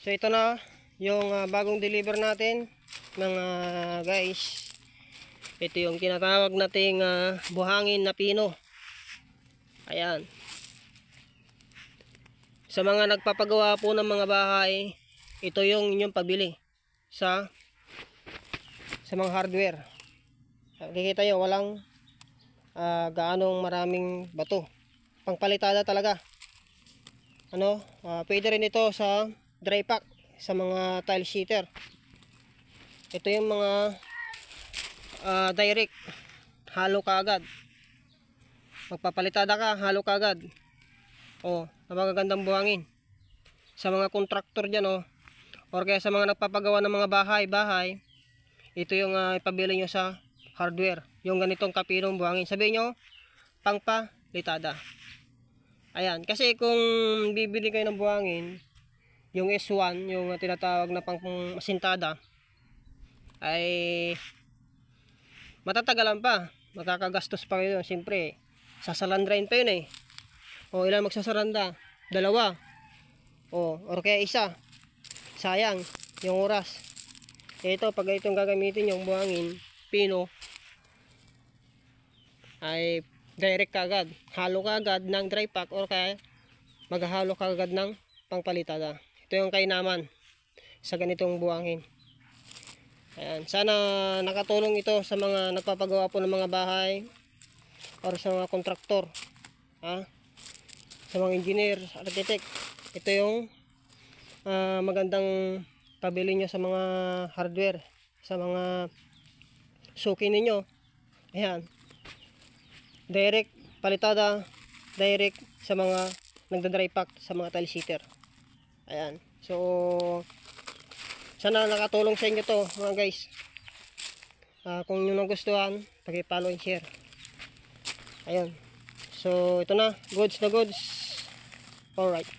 So ito na yung bagong deliver natin mga guys. Ito yung tinatawag nating buhangin na pino. Ayan. Sa mga nagpapagawa po ng mga bahay, ito yung inyong pabili sa mga hardware. Kikita nyo walang gaanong maraming bato. Pangpalitada talaga. Pwede rin ito sa dry pack sa mga tile sheeter. Ito yung mga direct halo kaagad. Magpapalitada ka, halo kaagad. Napakagandang buhangin sa mga kontraktor dyan, or kaya sa mga nagpapagawa ng mga bahay. Ito yung ipabili nyo sa hardware, yung ganitong kapinong buhangin. Sabihin nyo pangpalitada. Ayan, kasi kung bibili kayo ng buhangin, yung S1, yung tinatawag na pangmasintada, ay matatagalan pa, makakagastos pa kayo. Siyempre sasalandrain pa yun ilan magsasaranda? Dalawa or kaya isa. Sayang yung oras. Ito, pag itong gagamitin yung buhangin pino, ay direct kagad, halo kagad ng dry pack, or kaya maghahalo kagad ng pangpalitada. Ito yung kainaman sa ganitong buhangin. Ayan, sana nakatulong ito sa mga nagpapagawa po ng mga bahay or sa mga kontraktor, sa mga engineer, architect. Ito yung magandang pabili nyo sa mga hardware, sa mga suki ninyo. Ayan, direct palitada, direct sa mga nagda-dry pack sa mga tile sheeter. Ayan, so sana nakatulong sa inyo to mga guys. Kung nyo nagustuhan, paki-follow and share. Ayan, so ito na, goods na goods. Alright.